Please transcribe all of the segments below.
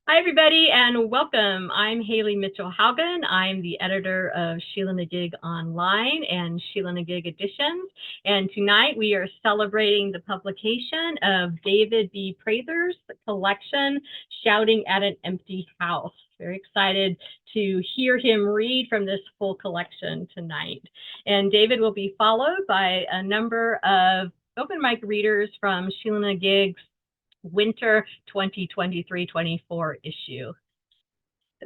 Hi, everybody, and welcome. I'm Haley Mitchell-Haugen. I'm the editor of Sheila-Na-Gig Online and Sheila-Na-Gig Editions. And tonight we are celebrating the publication of David B. Prather's collection, Shouting at an Empty House. Very excited to hear him read from this full collection tonight. And David will be followed by a number of open mic readers from Sheila-Na-Gig's Winter 2023-24 issue.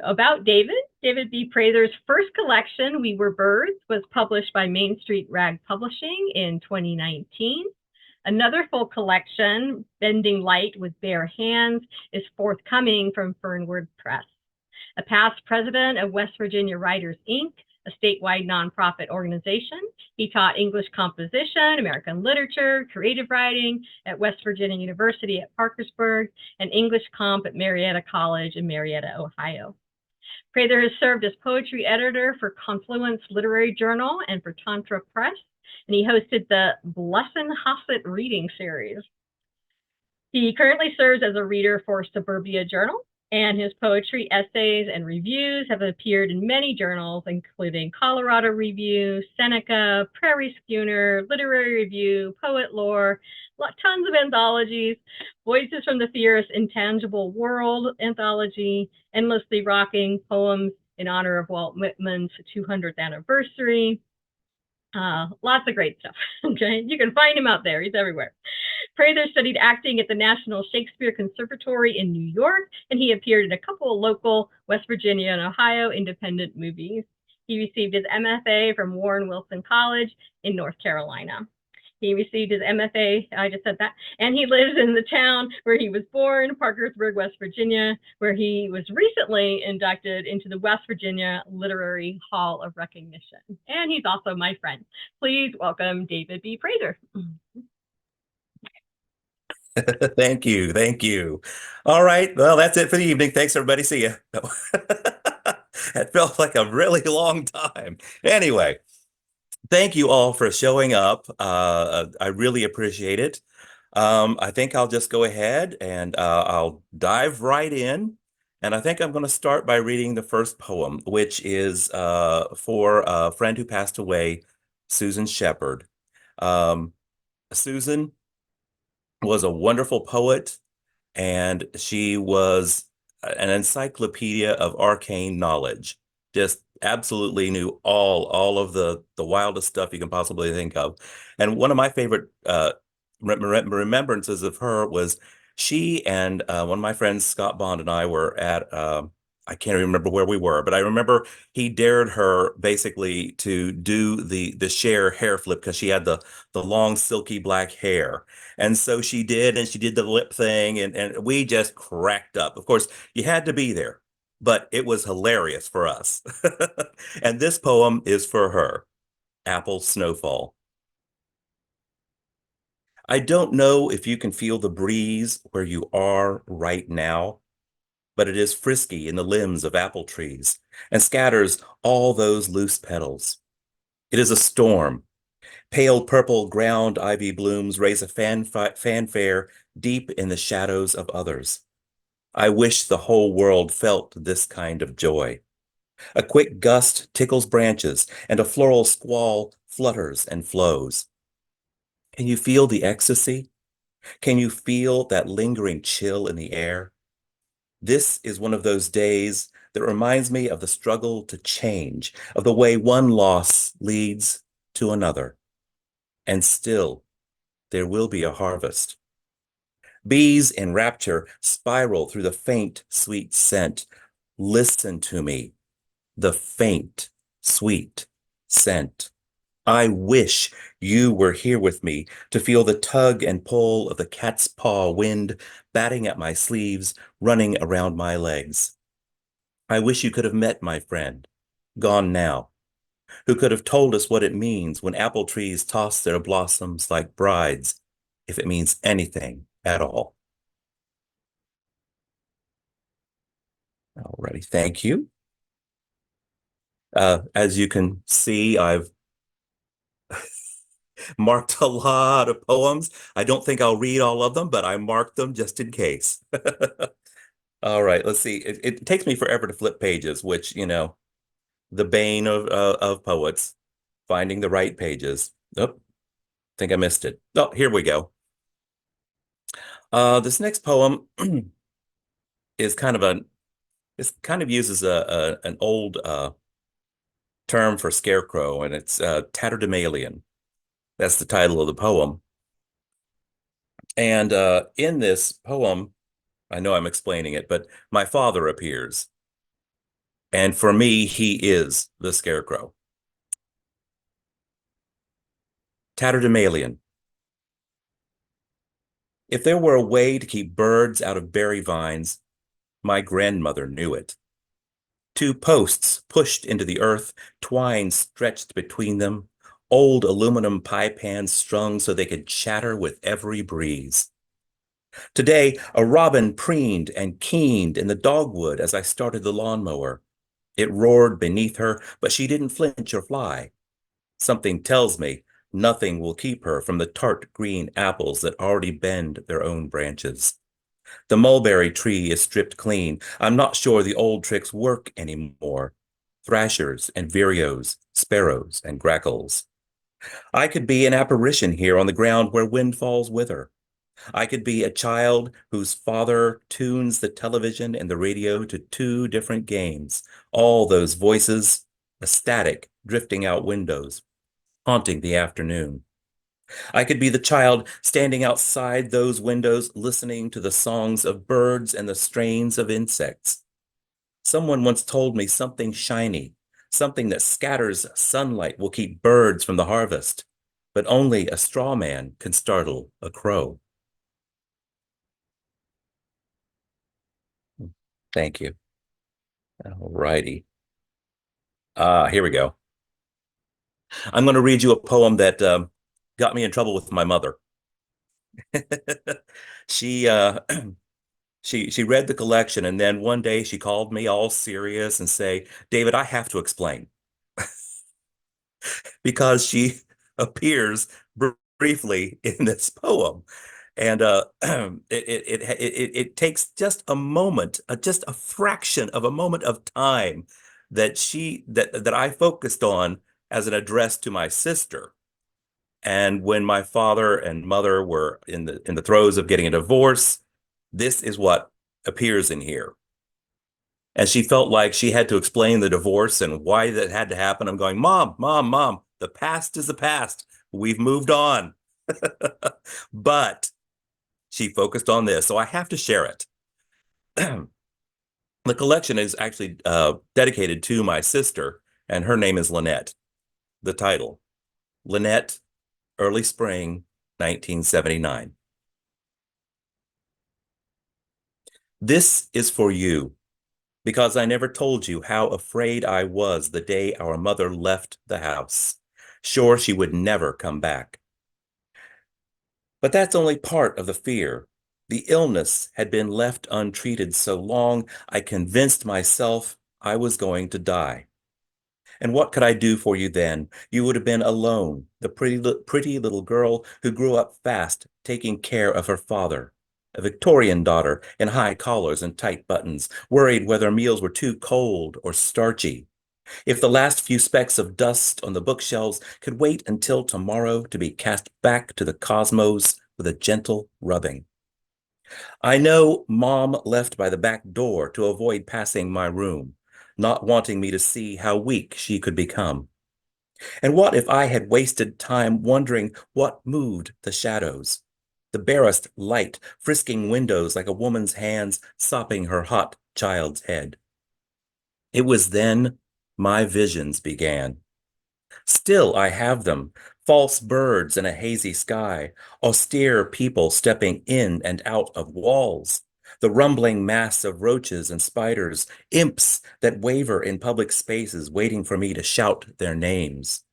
About David B. Prather's first collection, We Were Birds, was published by Main Street Rag Publishing in 2019. Another full collection, Bending Light with Bare Hands, is forthcoming from Fernwood Press. A past president of West Virginia Writers, Inc., a statewide nonprofit organization. He taught English composition, American literature, creative writing at West Virginia University at Parkersburg, and English comp at Marietta College in Marietta, Ohio. Prather has served as poetry editor for Confluence Literary Journal and for Tantra Press, and he hosted the Blessin Hassett reading series. He currently serves as a reader for Suburbia Journal, and his poetry, essays, and reviews have appeared in many journals, including Colorado Review, Seneca, Prairie Schooner, Literary Review, Poet Lore, tons of anthologies, Voices from the Fierce Intangible World anthology, Endlessly Rocking, Poems in honor of Walt Whitman's 200th anniversary. Lots of great stuff, okay? You can find him out there. He's everywhere. Prather studied acting at the National Shakespeare Conservatory in New York, and he appeared in a couple of local West Virginia and Ohio independent movies. He received his MFA from Warren Wilson College in North Carolina. He received his MFA, I just said that, and he lives in the town where he was born, Parkersburg, West Virginia, where he was recently inducted into the West Virginia Literary Hall of Recognition. And he's also my friend. Please welcome David B. Prather. Thank you. Thank you. All right. Well, that's it for the evening. Thanks, everybody. See ya. It felt like a really long time. Anyway, thank you all for showing up. I really appreciate it. I think I'll just go ahead and I'll dive right in. And I think I'm going to start by reading the first poem, which is for a friend who passed away, Susan Shepard. Susan was a wonderful poet, and she was an encyclopedia of arcane knowledge. Just absolutely knew all of the wildest stuff you can possibly think of. And one of my favorite remembrances of her was she and one of my friends, Scott Bond, and I were at I can't remember where we were, but I remember he dared her basically to do the Cher hair flip because she had the long silky black hair. And so she did, and she did the lip thing, and we just cracked up. Of course, you had to be there, but it was hilarious for us. And this poem is for her, Apple Snowfall. I don't know if you can feel the breeze where you are right now, but it is frisky in the limbs of apple trees and scatters all those loose petals. It is a storm. Pale purple ground ivy blooms raise a fanfare deep in the shadows of others. I wish the whole world felt this kind of joy. A quick gust tickles branches, and a floral squall flutters and flows. Can you feel the ecstasy? Can you feel that lingering chill in the air? This is one of those days that reminds me of the struggle to change, of the way one loss leads to another. And still, there will be a harvest. Bees in rapture spiral through the faint, sweet scent. Listen to me, the faint, sweet scent. I wish you were here with me to feel the tug and pull of the cat's paw wind batting at my sleeves, running around my legs. I wish you could have met my friend, gone now, who could have told us what it means when apple trees toss their blossoms like brides, if it means anything at all. Alrighty, thank you. As you can see, I've marked a lot of poems. I don't think I'll read all of them, but I marked them just in case. All right, let's see. It takes me forever to flip pages, which, the bane of poets, finding the right pages. Oh, think I missed it. Oh, here we go. This next poem is it kind of uses an old term for scarecrow, and it's tatterdemalion. That's the title of the poem. And in this poem, I know I'm explaining it, but my father appears. And for me, he is the scarecrow. Tatterdemalion. If there were a way to keep birds out of berry vines, my grandmother knew it. Two posts pushed into the earth, twine stretched between them, old aluminum pie pans strung so they could chatter with every breeze. Today, a robin preened and keened in the dogwood as I started the lawnmower. It roared beneath her, but she didn't flinch or fly. Something tells me nothing will keep her from the tart green apples that already bend their own branches. The mulberry tree is stripped clean. I'm not sure the old tricks work anymore. Thrashers and vireos, sparrows and grackles. I could be an apparition here on the ground where windfalls wither. I could be a child whose father tunes the television and the radio to two different games. All those voices, a static drifting out windows, haunting the afternoon. I could be the child standing outside those windows, listening to the songs of birds and the strains of insects. Someone once told me something shiny, something that scatters sunlight will keep birds from the harvest, but only a straw man can startle a crow. Thank you. All righty. Here we go. I'm going to read you a poem that got me in trouble with my mother. She she read the collection, and then one day she called me all serious and say, "David, I have to explain," because she appears briefly in this poem. And it takes just a moment, just a fraction of a moment of time that I focused on as an address to my sister. And when my father and mother were in the throes of getting a divorce, this is what appears in here. And she felt like she had to explain the divorce and why that had to happen. I'm going, Mom, Mom, Mom, the past is the past. We've moved on. But she focused on this, so I have to share it. The collection is actually dedicated to my sister, and her name is Lynette. The title, Lynette, Early Spring, 1979. This is for you, because I never told you how afraid I was the day our mother left the house, sure she would never come back. But that's only part of the fear. The illness had been left untreated so long, I convinced myself I was going to die. And what could I do for you then? You would have been alone, the pretty little girl who grew up fast, taking care of her father. A Victorian daughter in high collars and tight buttons, worried whether meals were too cold or starchy. If the last few specks of dust on the bookshelves could wait until tomorrow to be cast back to the cosmos with a gentle rubbing. I know Mom left by the back door to avoid passing my room, not wanting me to see how weak she could become. And what if I had wasted time wondering what moved the shadows? The barest light frisking windows like a woman's hands sopping her hot child's head. It was then my visions began. Still, I have them. False birds in a hazy sky, austere people stepping in and out of walls, the rumbling mass of roaches and spiders, imps that waver in public spaces waiting for me to shout their names.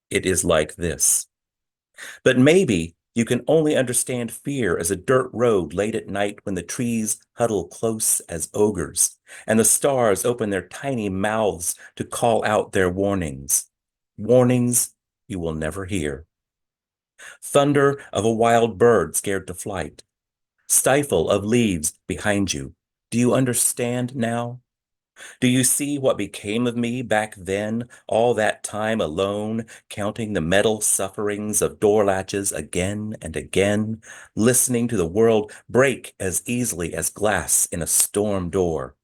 It is like this. But maybe you can only understand fear as a dirt road late at night when the trees huddle close as ogres, and the stars open their tiny mouths to call out their warnings. Warnings you will never hear. Thunder of a wild bird scared to flight. Stifle of leaves behind you. Do you understand now? Do you see what became of me back then, all that time alone, counting the metal sufferings of door latches again and again, listening to the world break as easily as glass in a storm door?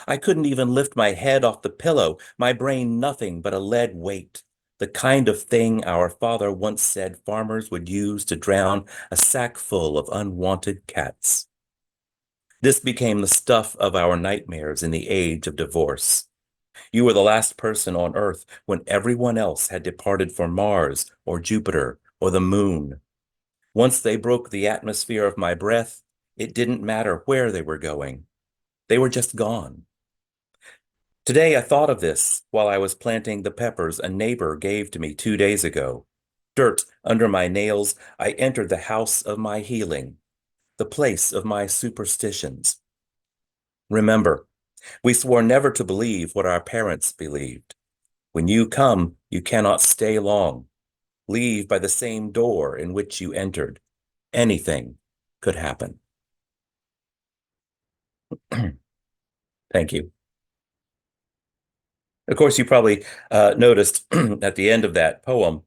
I couldn't even lift my head off the pillow, my brain nothing but a lead weight, the kind of thing our father once said farmers would use to drown a sack full of unwanted cats. This became the stuff of our nightmares in the age of divorce. You were the last person on Earth when everyone else had departed for Mars or Jupiter or the moon. Once they broke the atmosphere of my breath, it didn't matter where they were going. They were just gone. Today I thought of this while I was planting the peppers a neighbor gave to me 2 days ago. Dirt under my nails, I entered the house of my healing, the place of my superstitions. Remember, we swore never to believe what our parents believed. When you come, you cannot stay long. Leave by the same door in which you entered. Anything could happen. Thank you. Of course, you probably noticed at the end of that poem,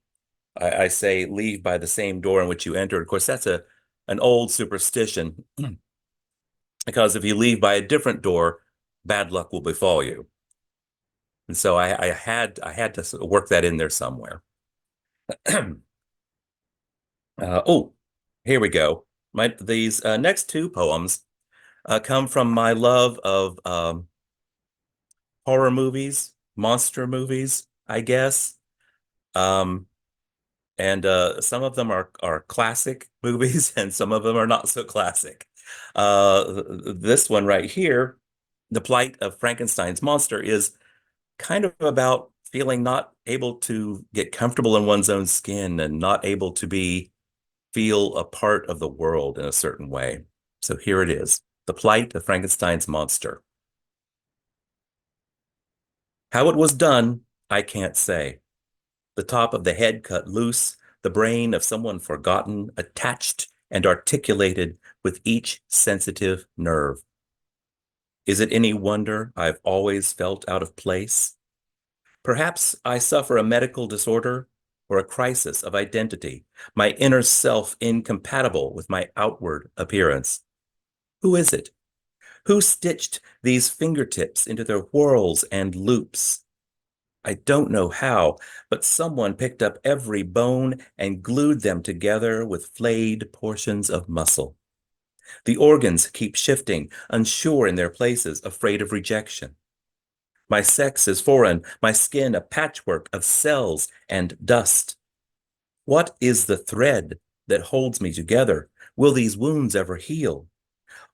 I say, leave by the same door in which you entered. Of course, that's an old superstition because if you leave by a different door, bad luck will befall you. And so I had to work that in there somewhere. Oh, here we go. These next two poems come from my love of horror movies, monster movies, I guess. Um, and some of them are classic movies, and some of them are not so classic. This one right here, The Plight of Frankenstein's Monster, is kind of about feeling not able to get comfortable in one's own skin and not able to feel a part of the world in a certain way. So here it is, The Plight of Frankenstein's Monster. How it was done, I can't say. The top of the head cut loose, the brain of someone forgotten, attached and articulated with each sensitive nerve. Is it any wonder I've always felt out of place? Perhaps I suffer a medical disorder or a crisis of identity, my inner self incompatible with my outward appearance. Who is it? Who stitched these fingertips into their whorls and loops? I don't know how, but someone picked up every bone and glued them together with flayed portions of muscle. The organs keep shifting, unsure in their places, afraid of rejection. My sex is foreign, my skin a patchwork of cells and dust. What is the thread that holds me together? Will these wounds ever heal?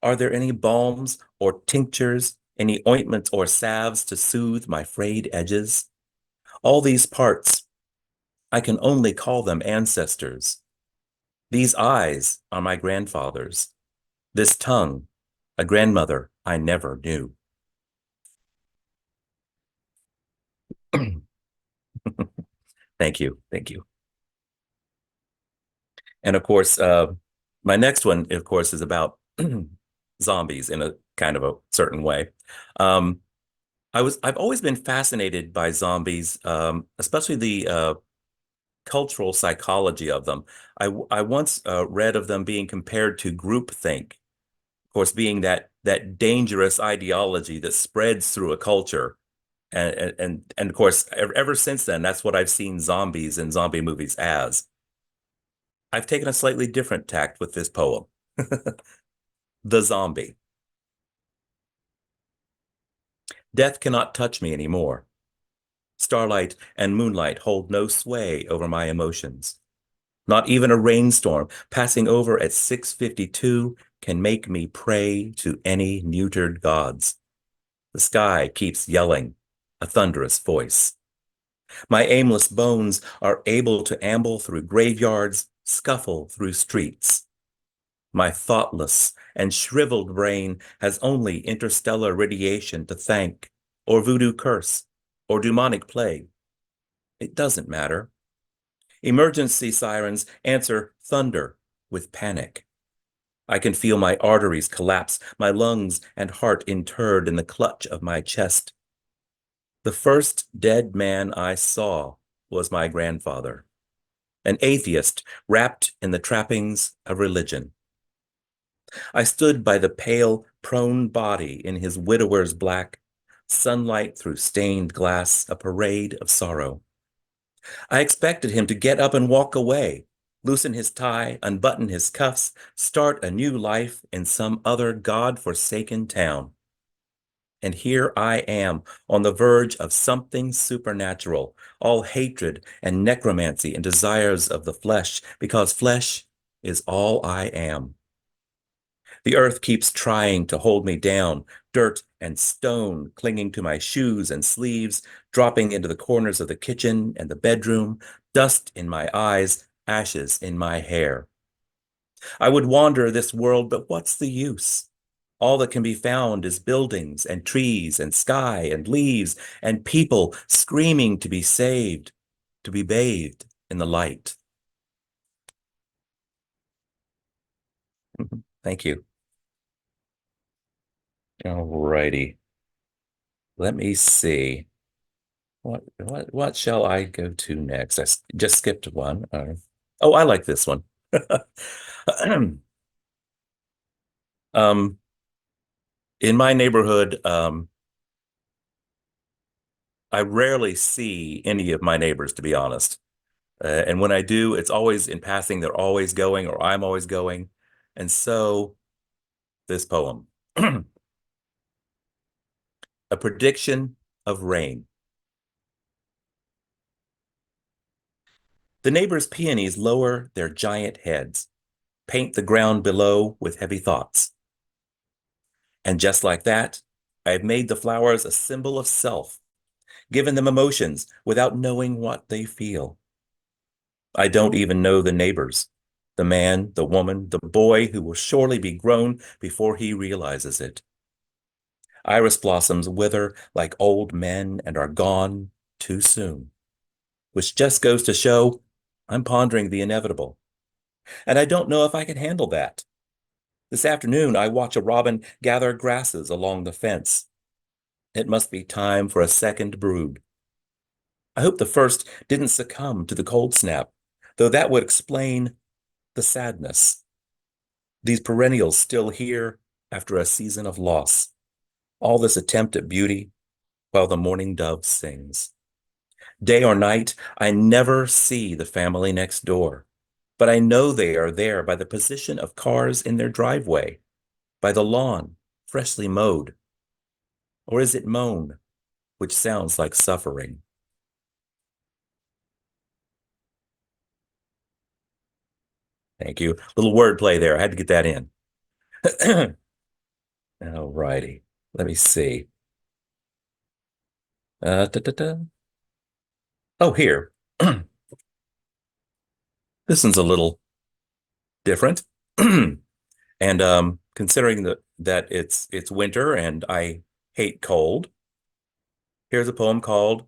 Are there any balms or tinctures, any ointments or salves to soothe my frayed edges? All these parts, I can only call them ancestors. These eyes are my grandfather's. This tongue, a grandmother I never knew. Thank you. Thank you. And of course, my next one, of course, is about zombies in a kind of a certain way. Um, I've always been fascinated by zombies, especially the cultural psychology of them. I once read of them being compared to groupthink, of course, being that dangerous ideology that spreads through a culture. And of course, ever since then, that's what I've seen zombies and zombie movies as. I've taken a slightly different tact with this poem. The Zombie. Death cannot touch me anymore. Starlight and moonlight hold no sway over my emotions. Not even a rainstorm passing over at 6:52 can make me pray to any neutered gods. The sky keeps yelling, a thunderous voice. My aimless bones are able to amble through graveyards, scuffle through streets. My thoughtless and shriveled brain has only interstellar radiation to thank, or voodoo curse, or demonic plague. It doesn't matter. Emergency sirens answer thunder with panic. I can feel my arteries collapse, my lungs and heart interred in the clutch of my chest. The first dead man I saw was my grandfather, an atheist wrapped in the trappings of religion. I stood by the pale, prone body in his widower's black, sunlight through stained glass, a parade of sorrow. I expected him to get up and walk away, loosen his tie, unbutton his cuffs, start a new life in some other God-forsaken town. And here I am on the verge of something supernatural, all hatred and necromancy and desires of the flesh, because flesh is all I am. The earth keeps trying to hold me down, dirt and stone clinging to my shoes and sleeves, dropping into the corners of the kitchen and the bedroom, dust in my eyes, ashes in my hair. I would wander this world, but what's the use? All that can be found is buildings and trees and sky and leaves and people screaming to be saved, to be bathed in the light. Thank you. All righty. Let me see. What shall I go to next? Just skipped one. Oh, I like this one. Um, in my neighborhood, I rarely see any of my neighbors, to be honest. And when I do, it's always in passing. They're always going, or I'm always going. And so this poem, a prediction of rain. The neighbors' peonies lower their giant heads, paint the ground below with heavy thoughts. And just like that, I've made the flowers a symbol of self, given them emotions without knowing what they feel. I don't even know the neighbors, the man, the woman, the boy who will surely be grown before he realizes it. Iris blossoms wither like old men and are gone too soon, which just goes to show I'm pondering the inevitable. And I don't know if I can handle that. This afternoon, I watch a robin gather grasses along the fence. It must be time for a second brood. I hope the first didn't succumb to the cold snap, though that would explain the sadness. These perennials still here after a season of loss. All this attempt at beauty while the morning dove sings. Day or night, I never see the family next door, but I know they are there by the position of cars in their driveway, by the lawn, freshly mowed. Or is it moan, which sounds like suffering? Thank you. Little wordplay there. I had to get that in. All righty. Let me see. Da, da, da. Oh, here. This one's a little different. And considering that it's winter and I hate cold, here's a poem called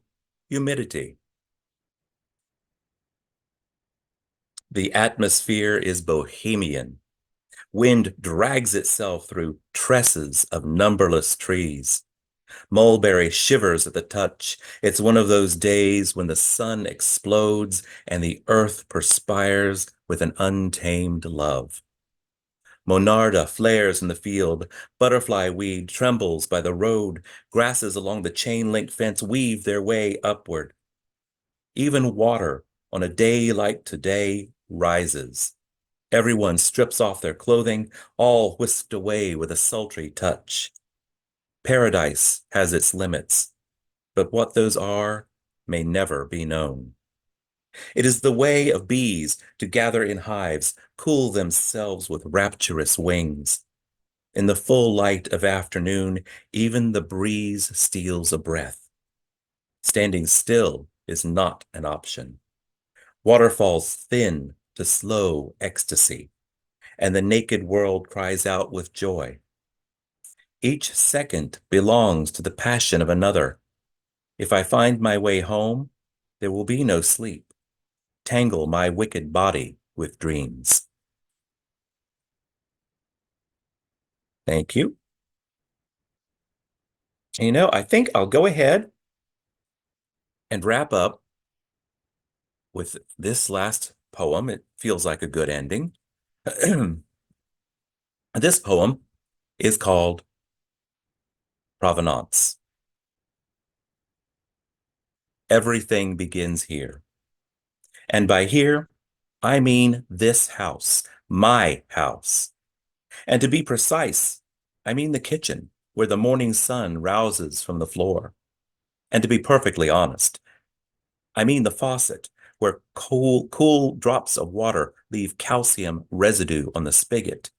Humidity. The atmosphere is bohemian. Wind drags itself through tresses of numberless trees. Mulberry shivers at the touch. It's one of those days when the sun explodes and the earth perspires with an untamed love. Monarda flares in the field. Butterfly weed trembles by the road. Grasses along the chain-link fence weave their way upward. Even water on a day like today rises. Everyone strips off their clothing, all whisked away with a sultry touch. Paradise has its limits, but what those are may never be known. It is the way of bees to gather in hives, cool themselves with rapturous wings. In the full light of afternoon, even the breeze steals a breath. Standing still is not an option. Water falls thin to slow ecstasy, and the naked world cries out with joy. Each second belongs to the passion of another. If I find my way home, there will be no sleep. Tangle my wicked body with dreams. Thank you. And, I think I'll go ahead and wrap up with this last poem. It feels like a good ending. This poem is called Provenance. Everything begins here. And by here, I mean this house, my house. And to be precise, I mean the kitchen, where the morning sun rouses from the floor. And to be perfectly honest, I mean the faucet, where cool drops of water leave calcium residue on the spigot,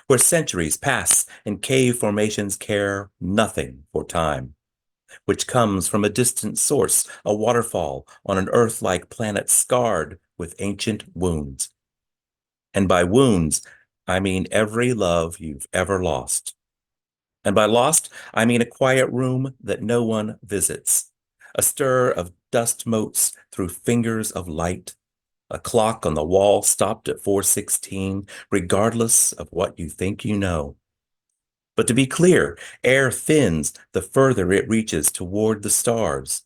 where centuries pass and cave formations care nothing for time, which comes from a distant source, a waterfall on an Earth-like planet scarred with ancient wounds. And by wounds, I mean every love you've ever lost. And by lost, I mean a quiet room that no one visits, a stir of dust motes through fingers of light, a clock on the wall stopped at 4:16, regardless of what you think you know. But to be clear, air thins the further it reaches toward the stars.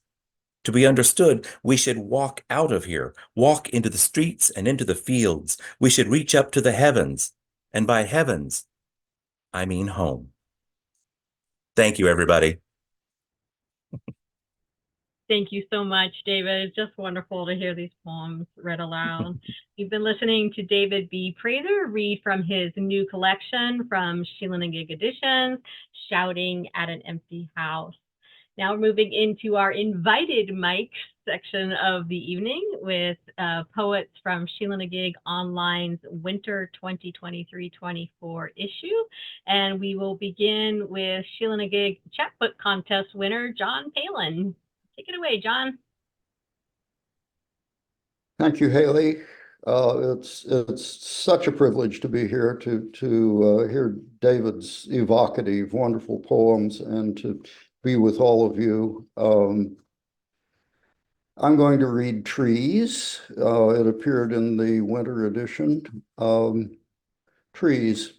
To be understood, we should walk out of here, walk into the streets and into the fields. We should reach up to the heavens. And by heavens, I mean home. Thank you, everybody. Thank you so much, David. It's just wonderful to hear these poems read aloud. You've been listening to David B. Prather read from his new collection from Sheila-Na-Gig Editions, Shouting at an Empty House. Now we're moving into our invited mic section of the evening with poets from Sheila-Na-Gig Online's Winter 2023-24 issue. And we will begin with Sheila-Na-Gig Chapbook Contest winner, John Palen. Take it away, John. Thank you, Haley. It's such a privilege to be here to hear David's evocative, wonderful poems and to be with all of you. I'm going to read Trees. It appeared in the winter edition. Trees.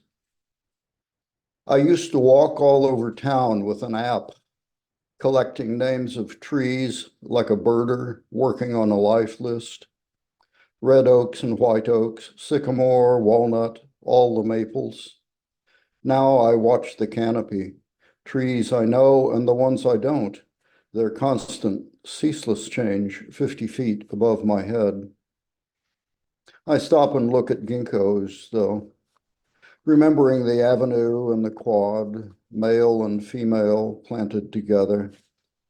I used to walk all over town with an app, collecting names of trees like a birder working on a life list. Red oaks and white oaks, sycamore, walnut, all the maples. Now I watch the canopy, trees I know and the ones I don't, their constant, ceaseless change 50 feet above my head. I stop and look at ginkgos, though, remembering the avenue and the quad, male and female planted together.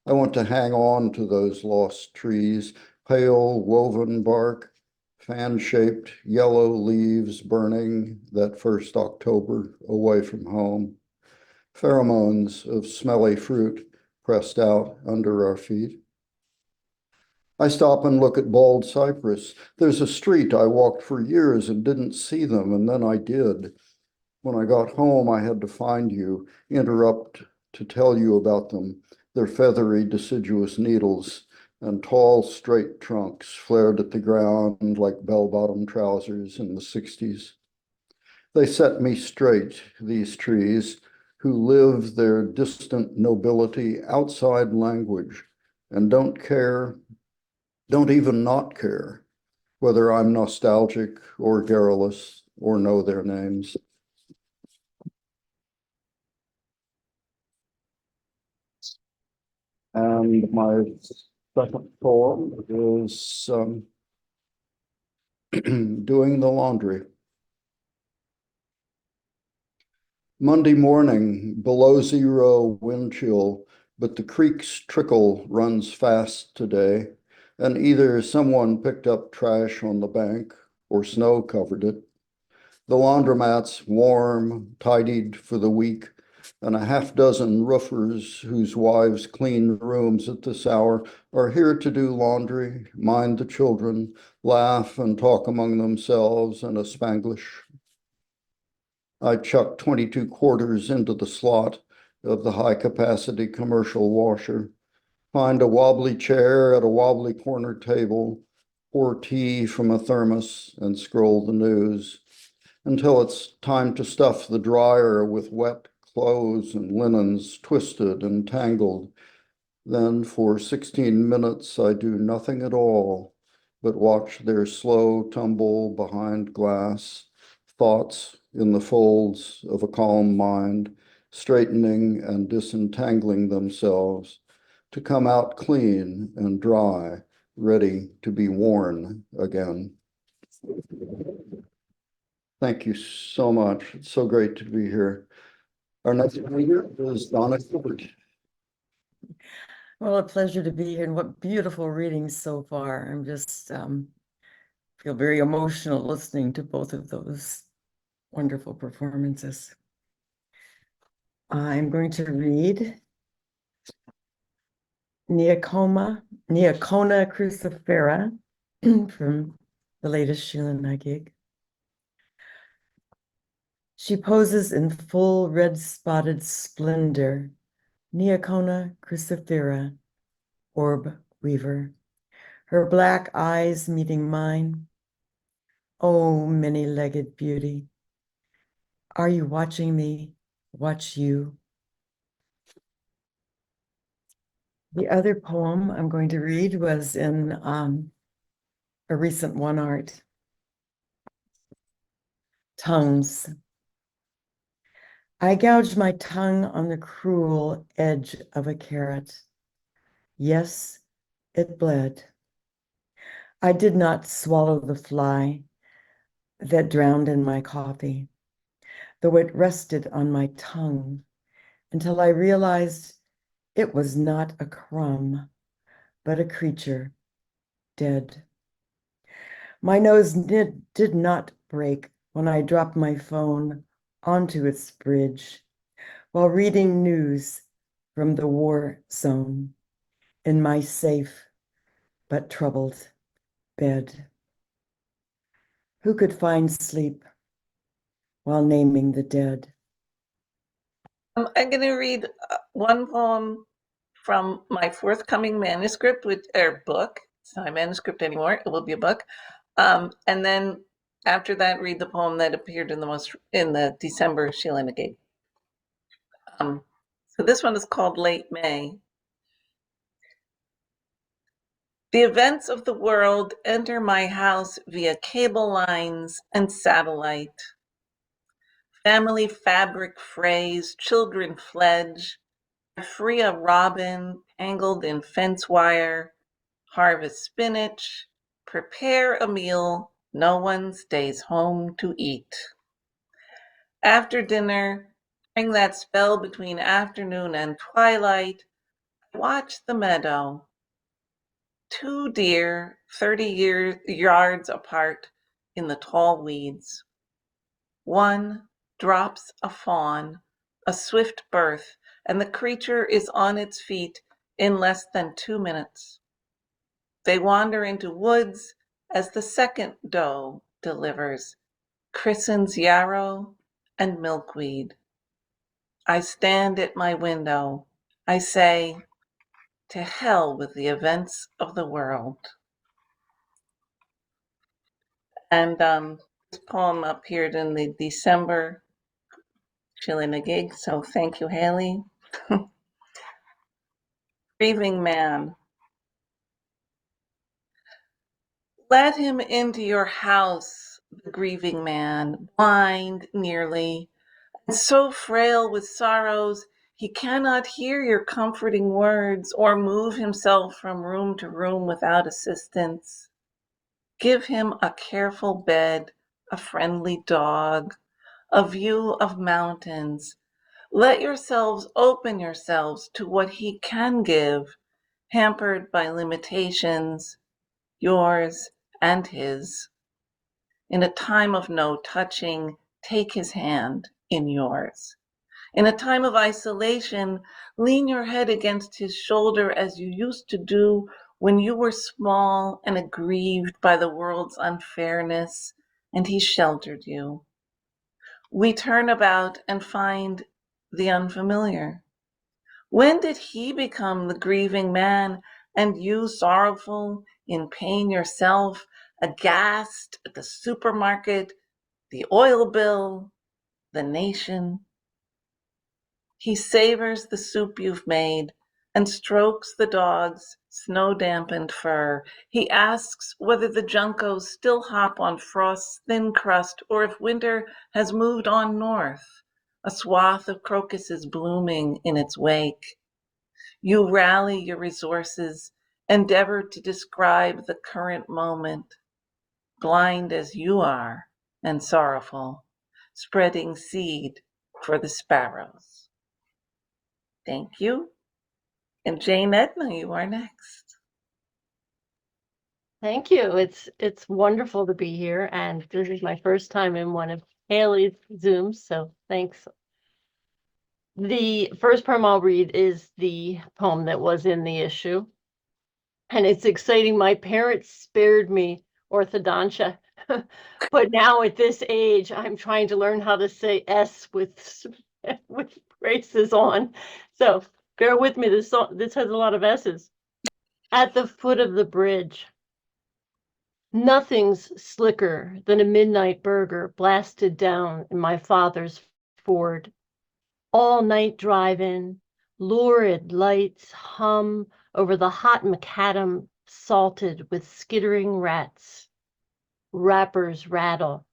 I want to hang on to those lost trees, pale woven bark, fan-shaped yellow leaves burning that first October away from home. Pheromones of smelly fruit pressed out under our feet. I stop and look at bald cypress. There's a street I walked for years and didn't see them, and then I did. When I got home, I had to find you, interrupt to tell you about them, their feathery deciduous needles, and tall, straight trunks flared at the ground like bell-bottom trousers in the 60s. They set me straight, these trees, who live their distant nobility outside language and don't even not care, whether I'm nostalgic or garrulous or know their names. And my second poem is Doing the Laundry. Monday morning, below zero wind chill, but the creek's trickle runs fast today, and either someone picked up trash on the bank or snow covered it. The laundromat's warm, tidied for the week, and a half dozen roofers whose wives clean rooms at this hour are here to do laundry, mind the children, laugh and talk among themselves in a Spanglish. I chuck 22 quarters into the slot of the high-capacity commercial washer, find a wobbly chair at a wobbly corner table, pour tea from a thermos, and scroll the news until it's time to stuff the dryer with wet, clothes and linens twisted and tangled. Then for 16 minutes, I do nothing at all but watch their slow tumble behind glass, thoughts in the folds of a calm mind, straightening and disentangling themselves to come out clean and dry, ready to be worn again. Thank you so much. It's so great to be here. Our next reader is Donna Hilbert. Well, a pleasure to be here, and what beautiful readings so far. I'm just feel very emotional listening to both of those wonderful performances. I'm going to read Neocona crucifera from the latest Sheila-Na-Gig. She poses in full red spotted splendor, Neocona crucifera, orb weaver, her black eyes meeting mine. Oh, many-legged beauty, are you watching me? Watch you. The other poem I'm going to read was in a recent one art, Tongues. I gouged my tongue on the cruel edge of a carrot. Yes, it bled. I did not swallow the fly that drowned in my coffee, though it rested on my tongue until I realized it was not a crumb, but a creature dead. My nose did not break when I dropped my phone onto its bridge while reading news from the war zone in my safe but troubled bed. Who could find sleep while naming the dead? I'm going to read one poem from my forthcoming manuscript, book. It's not a manuscript anymore. It will be a book. And then after that, read the poem that appeared in the December Sheila-Na-Gig. So this one is called Late May. The events of the world enter my house via cable lines and satellite. Family fabric frays, children fledge. I free a robin tangled in fence wire, harvest spinach, prepare a meal no one stays home to eat. After dinner, during that spell between afternoon and twilight, I watch the meadow. Two deer, 30 yards apart in the tall weeds. One drops a fawn, a swift birth, and the creature is on its feet in less than 2 minutes. They wander into woods as the second doe delivers, christens yarrow and milkweed. I stand at my window. I say, to hell with the events of the world. And this poem appeared in the December Sheila-Na-Gig, so thank you, Haley. Grieving man. Let him into your house, the grieving man, blind nearly, and so frail with sorrows he cannot hear your comforting words or move himself from room to room without assistance. Give him a careful bed, a friendly dog, a view of mountains. Let yourselves open yourselves to what he can give, hampered by limitations, yours and his. In a time of no touching, take his hand in yours. In a time of isolation, lean your head against his shoulder as you used to do when you were small and aggrieved by the world's unfairness, and he sheltered you. We turn about and find the unfamiliar. When did he become the grieving man, and you sorrowful, in pain yourself, aghast at the supermarket, the oil bill, the nation? He savors the soup you've made and strokes the dog's snow-dampened fur. He asks whether the juncos still hop on frost's thin crust or if winter has moved on north, a swath of crocuses blooming in its wake. You rally your resources, endeavor to describe the current moment, blind as you are and sorrowful, spreading seed for the sparrows. Thank you. And Jane Edna, you are next. Thank you. It's wonderful to be here, and this is my first time in one of Haley's Zooms, so thanks. The first poem I'll read is the poem that was in the issue, and it's exciting. My parents spared me orthodontia, but now at this age, I'm trying to learn how to say S with braces on. So bear with me. This has a lot of S's. At the foot of the bridge. Nothing's slicker than a midnight burger blasted down in my father's Ford. All-night drive-in, lurid lights hum over the hot macadam salted with skittering rats. Wrappers rattle.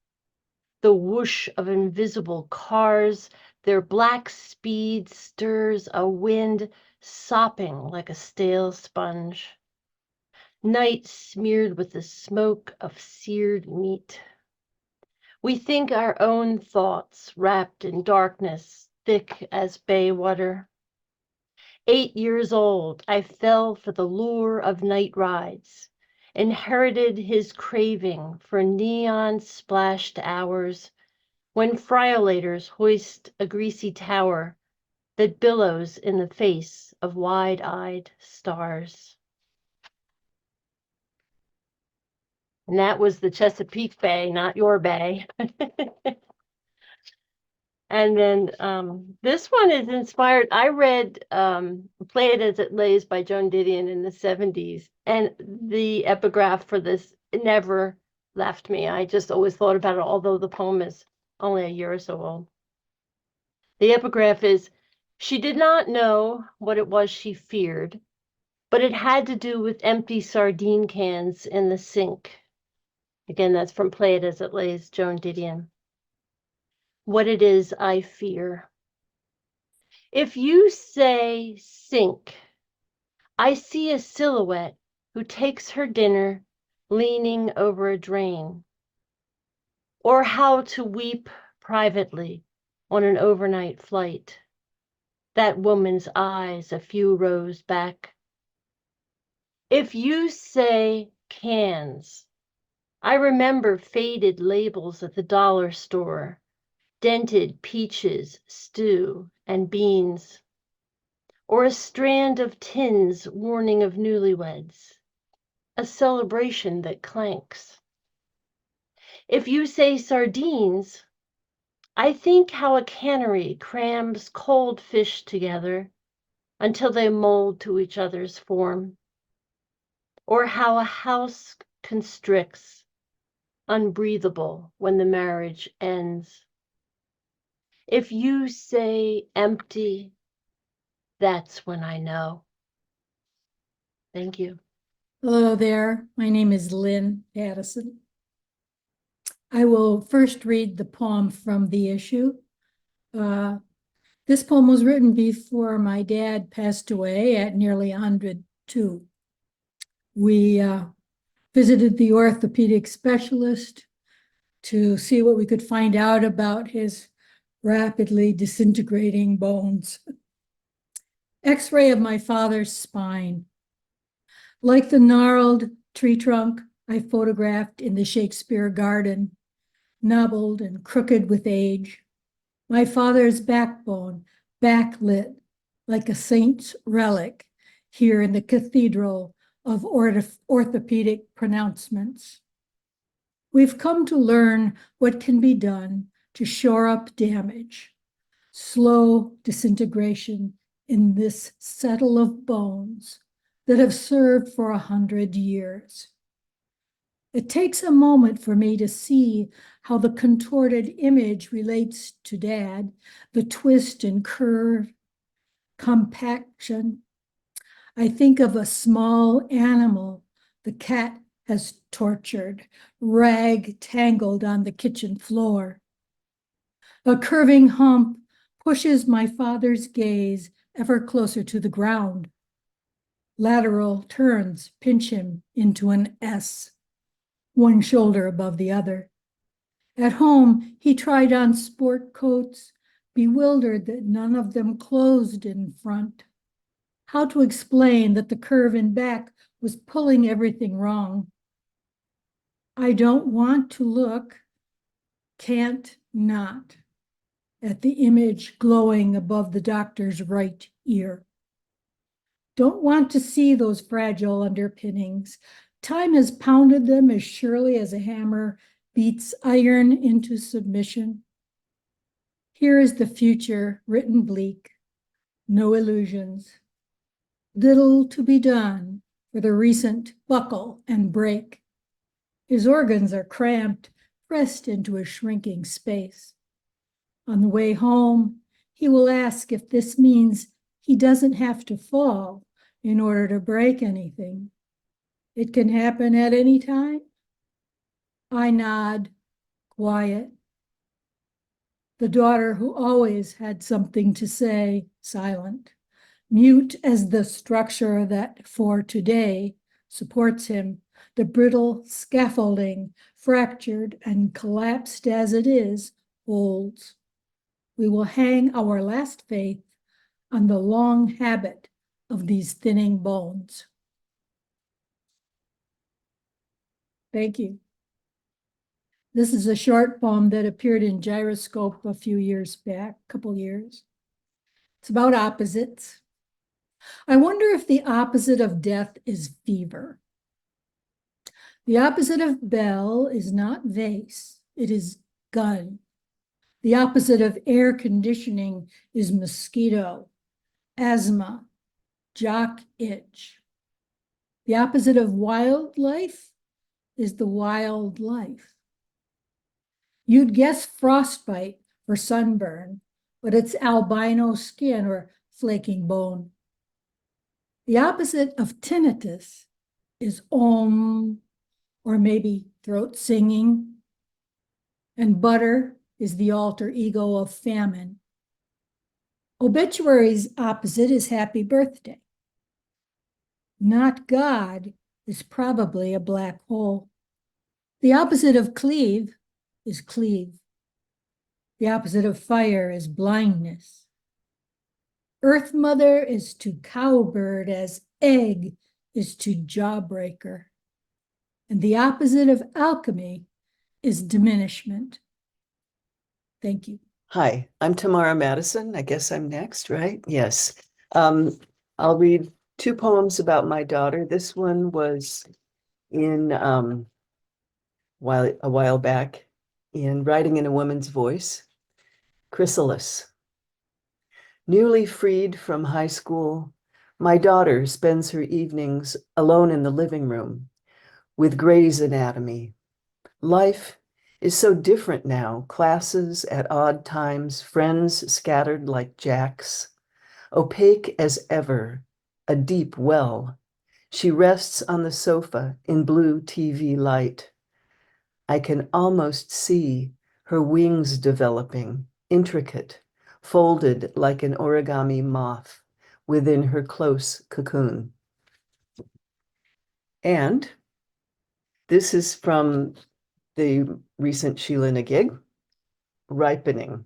The whoosh of invisible cars, their black speed stirs a wind sopping like a stale sponge. Night smeared with the smoke of seared meat. We think our own thoughts wrapped in darkness, thick as bay water. 8 years old, I fell for the lure of night rides, inherited his craving for neon-splashed hours when friolators hoist a greasy tower that billows in the face of wide-eyed stars. And that was the Chesapeake Bay, not your bay. And then this one is inspired. I read Play It As It Lays by Joan Didion in the 70s. And the epigraph for this never left me. I just always thought about it, although the poem is only a year or so old. The epigraph is, she did not know what it was she feared, but it had to do with empty sardine cans in the sink. Again, that's from Play It As It Lays, Joan Didion. What it is I fear. If you say sink, I see a silhouette who takes her dinner leaning over a drain. Or how to weep privately on an overnight flight. That woman's eyes a few rows back. If you say cans, I remember faded labels at the dollar store, dented peaches, stew, and beans, or a strand of tins warning of newlyweds, a celebration that clanks. If you say sardines, I think how a cannery crams cold fish together until they mold to each other's form, or how a house constricts, unbreathable when the marriage ends. If you say empty, that's when I know. Thank you. Hello there. My name is Lynn Pattison. I will first read the poem from the issue. This poem was written before my dad passed away at nearly 102. We visited the orthopedic specialist to see what we could find out about his rapidly disintegrating bones. X-ray of my father's spine. Like the gnarled tree trunk I photographed in the Shakespeare garden, knobbled and crooked with age, my father's backbone backlit like a saint's relic here in the cathedral of orthopedic pronouncements. We've come to learn what can be done to shore up damage, slow disintegration in this settle of bones that have served for 100 years. It takes a moment for me to see how the contorted image relates to Dad, the twist and curve compaction. I think of a small animal the cat has tortured, rag tangled on the kitchen floor. A curving hump pushes my father's gaze ever closer to the ground. Lateral turns pinch him into an S, one shoulder above the other. At home, he tried on sport coats, bewildered that none of them closed in front. How to explain that the curve in back was pulling everything wrong? I don't want to look, can't not, at the image glowing above the doctor's right ear. Don't want to see those fragile underpinnings. Time has pounded them as surely as a hammer beats iron into submission. Here is the future written bleak, no illusions. Little to be done for the recent buckle and break. His organs are cramped, pressed into a shrinking space. On the way home, he will ask if this means he doesn't have to fall in order to break anything. It can happen at any time. I nod, quiet. The daughter who always had something to say, silent, mute as the structure that for today supports him, the brittle scaffolding, fractured and collapsed as it is, holds. We will hang our last faith on the long habit of these thinning bones. Thank you. This is a short poem that appeared in Gyroscope a few years back, a couple years. It's about opposites. I wonder if the opposite of death is fever. The opposite of bell is not vase, it is gun. The opposite of air conditioning is mosquito, asthma, jock itch. The opposite of wildlife is the wild life. You'd guess frostbite for sunburn, but it's albino skin or flaking bone. The opposite of tinnitus is om, or maybe throat singing. And butter is the alter ego of famine. Obituary's opposite is happy birthday. Not God is probably a black hole. The opposite of cleave is cleave. The opposite of fire is blindness. Earth Mother is to cowbird as egg is to jawbreaker. And the opposite of alchemy is diminishment. Thank you. Hi, I'm Tamara Madison. I guess I'm next, right? Yes. I'll read two poems about my daughter. This one was in a while back in Writing in a Woman's Voice. Chrysalis. Newly freed from high school, my daughter spends her evenings alone in the living room with Grey's Anatomy. Life is so different now, classes at odd times, friends scattered like jacks. Opaque as ever, a deep well. She rests on the sofa in blue TV light. I can almost see her wings developing, intricate, folded like an origami moth within her close cocoon. And this is from the recent Sheila-Na-Gig, Ripening.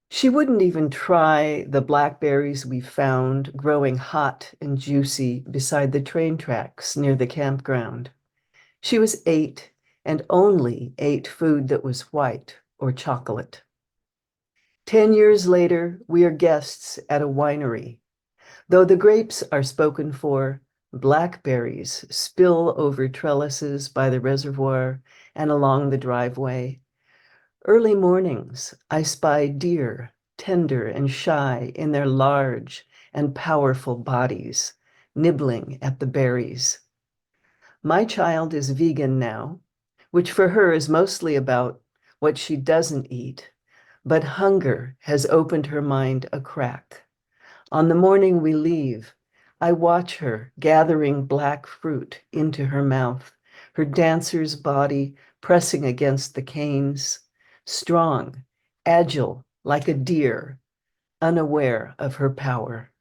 She wouldn't even try the blackberries we found growing hot and juicy beside the train tracks near the campground. She was 8 and only ate food that was white or chocolate. 10 years later, we are guests at a winery. Though the grapes are spoken for, blackberries spill over trellises by the reservoir and along the driveway. Early mornings, I spy deer, tender and shy in their large and powerful bodies, nibbling at the berries. My child is vegan now, which for her is mostly about what she doesn't eat, but hunger has opened her mind a crack. On the morning we leave, I watch her gathering black fruit into her mouth, her dancer's body pressing against the canes, strong, agile like a deer, unaware of her power.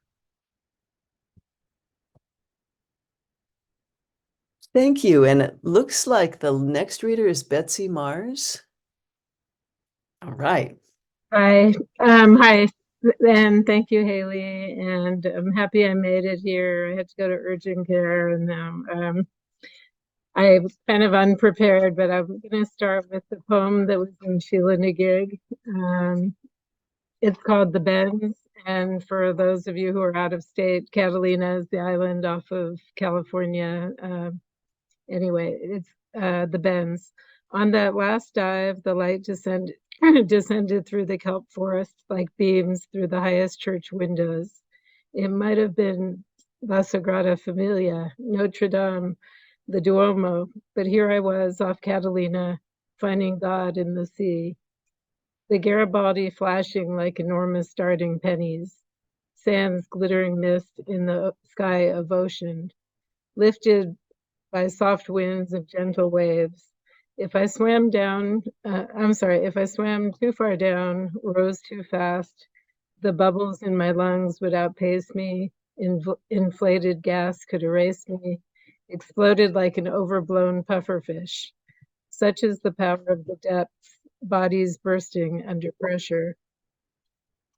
Thank you. And it looks like the next reader is Betsy Mars. All right. Hi, and thank you, Haley. And I'm happy I made it here. I had to go to urgent care, and I was kind of unprepared, but I'm going to start with the poem that was in Sheila-Na-Gig. It's called The Bends. And for those of you who are out of state, Catalina is the island off of California. Anyway, it's The Bends. On that last dive, the light descended through the kelp forest like beams through the highest church windows. It might have been La Sagrada Familia, Notre Dame, the Duomo, but here I was off Catalina, finding God in the sea. The Garibaldi flashing like enormous darting pennies, sands glittering mist in the sky of ocean, lifted by soft winds of gentle waves. If I swam too far down, rose too fast, the bubbles in my lungs would outpace me, inflated gas could erase me, exploded like an overblown pufferfish. Such is the power of the depths, bodies bursting under pressure.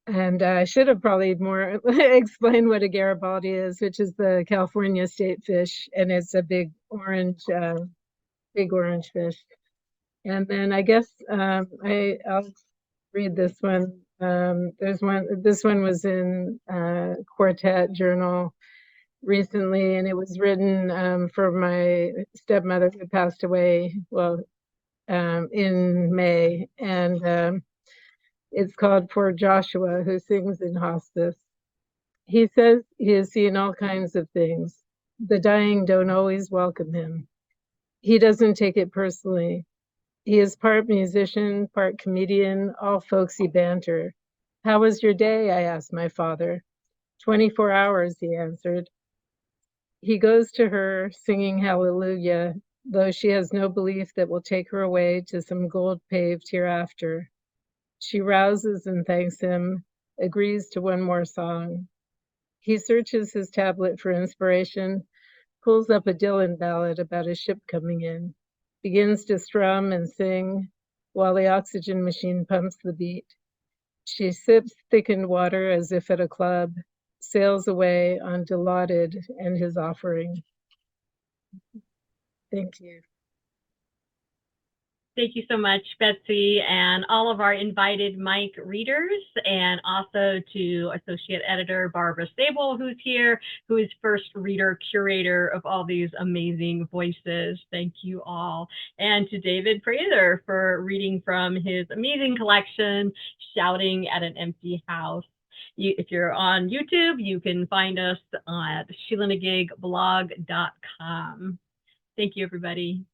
And I should have probably more explained what a Garibaldi is, which is the California state fish, and it's a big orange fish. And then I guess I'll read this one. This one was in Quartet Journal recently, and it was written for my stepmother who passed away, in May. And it's called For Joshua, who sings in hospice. He says he has seen all kinds of things. The dying don't always welcome him. He doesn't take it personally. He is part musician, part comedian, all folksy banter. How was your day? I asked my father. 24 hours, he answered. He goes to her singing hallelujah, though she has no belief that will take her away to some gold-paved hereafter. She rouses and thanks him, agrees to one more song. He searches his tablet for inspiration, pulls up a Dylan ballad about a ship coming in, begins to strum and sing while the oxygen machine pumps the beat. She sips thickened water as if at a club, sails away on Dilaudid and his offering. Thank you. Thank you so much, Betsy, and all of our invited mic readers, and also to Associate Editor Barbara Sable, who's here, who is first reader curator of all these amazing voices. Thank you all. And to David Prather for reading from his amazing collection, Shouting at an Empty House. If you're on YouTube, you can find us at Sheila-Na-Gig blog.com. Thank you, everybody.